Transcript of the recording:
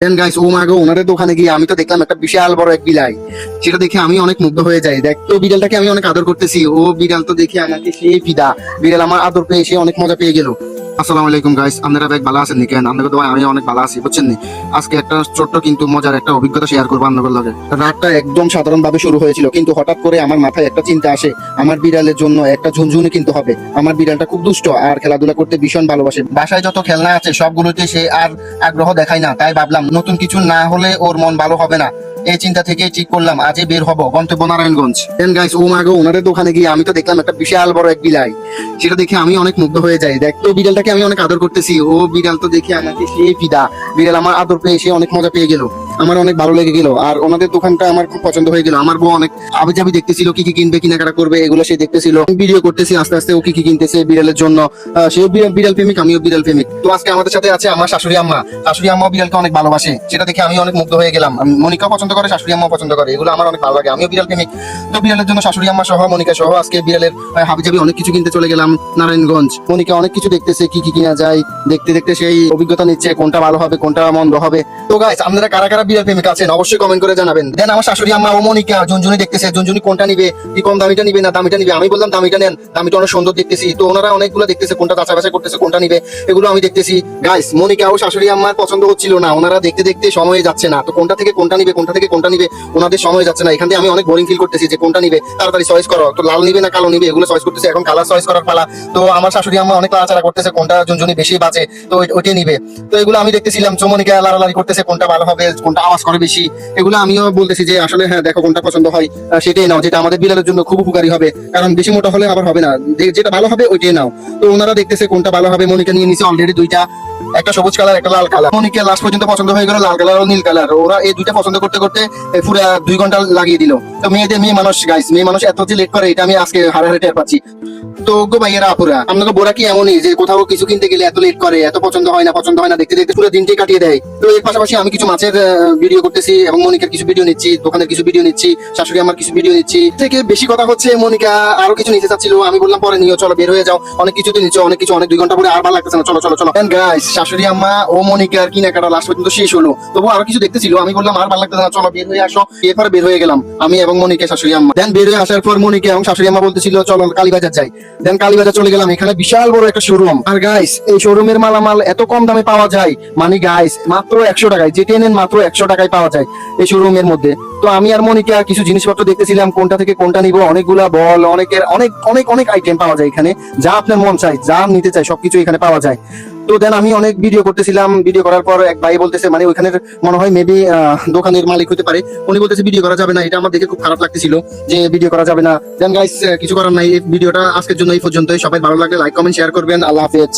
দেন guys, ও মা গো, ওনাদের দোকানে গিয়ে আমি তো দেখলাম একটা বিশাল বড় এক বিলাই। সেটা দেখে আমি অনেক মুগ্ধ হয়ে যাই। দেখ তো, বিড়ালটাকে আমি অনেক আদর করতেছি, ও বিড়াল তো দেখে আমাকে সেই ফিদা। বিড়াল আমার আদর পেয়ে সে অনেক মজা পেয়ে গেল। আসসালামু আলাইকুম গাইস, আপনারা বেশ ভালো আছেন নি? কেন আপনাদের দোয়া আমি অনেক ভালো আছি, বুঝছেন নি? আজকে একটা ছোট্ট কিন্তু মজার একটা অভিজ্ঞতা শেয়ার করবো আপনাদের লগে। রাতটা একদম সাধারণ ভাবে শুরু হয়েছিল, কিন্তু হঠাৎ করে আমার মাথায় একটা চিন্তা আসে, আমার বিড়ালের জন্য একটা ঝুনঝুনি কিনতে হবে। আমার বিড়ালটা খুব দুষ্ট আর খেলাধুলা করতে ভীষণ ভালোবাসে। বাসায় যত খেলনা আছে সবগুলোতে সে আর আগ্রহ দেখায় না, তাই ভাবলাম নতুন কিছু না হলে ওর মন ভালো হবে না। এই চিন্তা থেকে ঠিক করলাম আজই বের হবো গন্তব্য নারায়ণগঞ্জ। দেন গাইস, ও মা গো, ওনাদের দোকানে গিয়ে আমি তো দেখলাম একটা বিশাল বড় এক বিলাই। সেটা দেখে আমি অনেক মুগ্ধ হয়ে যাই। দেখ তো, বিড়ালটাকে আমি অনেক আদর করতেছি, ও বিড়াল তো দেখে আমাকে সেই ফিদা। বিড়াল আমার আদর পেয়ে সে অনেক মজা পেয়ে গেল। আমার অনেক ভালো লেগে গেল, আর ওনাদের দোকানটা আমার খুব পছন্দ হয়ে গেল। আমার বউ অনেক আবিজাবি দেখতেছিল, কি কি কিনবে, কেনাকাটা করবে, এগুলো সে দেখতেছিল। ভিডিও করতেছি আস্তে আস্তে ও কি কি কিনতেছে বিড়ালের জন্য। সেও বিড়াল প্রেমিক, আমিও বিড়াল প্রেমিক। তো আজকে আমাদের সাথে আছে আমার শাশুড়ি আম্মা। শাশুড়ি আম্মাও বিড়ালকে অনেক ভালোবাসে, সেটা দেখে আমি অনেক মুগ্ধ হয়ে গেলাম। মনিকাও পছন্দ করে, শাশুড়ি আম্মাও পছন্দ করে, এগুলো আমার অনেক ভালো লাগে। আমিও বিড়াল প্রেমিক। তো বিড়ালের জন্য শাশুড়ি আম্মা সহ মনিকা সহ আজকে বিড়ালের হাবিজাবি অনেক কিছু কিনতে চলে গেলাম নারায়ণগঞ্জ। মনিকা অনেক কিছু দেখতেছে, কি কি কিনা যায়, দেখতে দেখতে সেই অভিজ্ঞতা নিচ্ছে কোনটা ভালো হবে কোনটা মন্দ হবে। তো গাইস, আপনারা কারা কারা বিড়াল প্রেমিক আছেন অবশ্যই কমেন্ট করে জানাবেন। দেন আমার শাশুড়ি আম্মা ও মনিকা ঝুনঝুনি দেখতেছে, ঝুনঝুনি কোনটা নিবে, কি কম দামিটা নিবে না দামিটা নিবে। আমি বললাম দামিটা নেন, দামিটা অনেক সুন্দর দেখতেছি। তো ওনারা অনেকগুলো দেখতেছে, কোনটা যাচাই বাছাই করতেছে কোনটা নিবে, এগুলো আমি দেখতেছি। গাইস, মনিকা ও শাশুড়ি আম্মার পছন্দ হচ্ছিল না, ওনারা দেখতে দেখতে সময় যাচ্ছে না। তো কোনটা থেকে কোনটা নিবে, কোনটা থেকে কোনটা নিবে, ওনাদের সময় যাচ্ছে না। এখান থেকে আমি অনেক বোরিং ফিল করতেছি যে কোনটা নিবে, তাড়াতাড়ি চয়েস করো। তো লাল নিবে না কালো নিবে, এগুলো চয়েস করতেছে। এখন কালার চয়েস করার পালা। তো আমার শাশুড়ি আম্মা অনেক লাড়াচাড়া করতেছে, কোনটা ঝুনঝুনি বেশি বাজে তো ওইটাই নিবে। তো এগুলো আমি দেখতেছিলাম, চমনিকা লাড়ালাড়ি করতেছে কোনটা ভালো হবে, কোনটা আওয়াজ করে বেশি। এগুলো আমিও বলতেছি যে আসলে হ্যাঁ, দেখো কোনটা পছন্দ হয় সেটাই নাও, যেটা আমাদের বিড়ালের জন্য খুব উপকারী হবে। কারণ বেশি মোটা হলে আবার হবে না, যেটা ভালো হবে ওইটাই নাও। তো ওনারা দেখতেছে কোনটা ভালো হবে। মনিকা নিয়ে নিছে অলরেডি দুইটা, একটা সবুজ কালার একটা লাল কালার। মনিকা লাস্ট পর্যন্ত পছন্দ হয়ে গেল লাল কালার ও নীল কালার। ওরা এই দুইটা পছন্দ করতে করতে পুরো 2 ঘন্টা লাগিয়ে দিল। তো মেয়ে মানুষ গাইস, মেয়ে মানুষ এত যে লেট করে এটা আমি আজকে হারে হারে টের পাচ্ছি। তো গো ভাইয়েরা আপুরা, আপনাকে বোরা কি এমনই যে কোথাও কিছু কিনতে গেলে এত লেট করে, এত পছন্দ হয় না দেখতে দেখতে পুরো দিনটাই কাটিয়ে দেয়। তো এর পাশাপাশি আমি কিছু মাছের ভিডিও করতেছি এবং মনিকার কিছু ভিডিও নিচ্ছি, দোকানের কিছু ভিডিও নিচ্ছি, শাশুড়ি আমার কিছু ভিডিও নিচ্ছি। থেকে বেশি কথা হচ্ছে, মনিকা আরো কিছু নিতে চাচ্ছিল, আমি বললাম পরে নিও, চলো বের হয়ে যাও, অনেক কিছু তো নিচ্ছ, অনেক কিছু, অনেক 2 ঘন্টা পরে আর ভালো লাগতেছে না, চলো চলো চলো। গাইস, শাশুড়ি আম্মা ও মনিকার কেনাকাটা লাস্ট পর্যন্ত শেষ হলো, তবু আরো কিছু দেখতেছিল। আমি বললাম আর ভালো লাগতেছে না, চলো বের হয়ে আসো। এরপরে বের হয়ে গেলাম আমি এবং মনিকা শাশুড়ি আম্মা। দেন বের হয়ে আসার পর মনিকা এবং শাশুড়ি আম্মা বলতেছিল চলো কালীবাজার যাই। দেন কালীবাজার চলে গেলাম, এখানে বিশাল বড় একটা শোরুম। আর গাইস, এই শোরুমের মালামাল এত কম দামে পাওয়া যায়, মানে গাইস মাত্র 100 টাকায়, যেটা নেন মাত্র 100 টাকায় পাওয়া যায় এই শোরুমের মধ্যে। তো আমি আর মনিকা কিছু জিনিসপত্র দেখতেছিলাম, কোনটা থেকে কোনটা নিবো। অনেকগুলা বল, অনেকের অনেক অনেক অনেক আইটেম পাওয়া যায় এখানে, যা আপনার মন চাই, যা নিতে চাই সবকিছু এখানে পাওয়া যায়। তো দেন আমি অনেক ভিডিও করতেছিলাম, ভিডিও করার পর এক ভাই বলতেছে, মানে ওইখানের মনে হয় মেবি দোকানের মালিক হতে পারে, উনি বলতেছে ভিডিও করা যাবে না। এটা আমার দেখে খুব খারাপ লাগতেছিল যে ভিডিও করা যাবে না। দেন গাইস, কিছু করার নাই, এই ভিডিওটা আজকের জন্য এই পর্যন্তই। সবাই ভালো লাগলে লাইক কমেন্ট শেয়ার করবেন। আল্লাহ হাফেজ।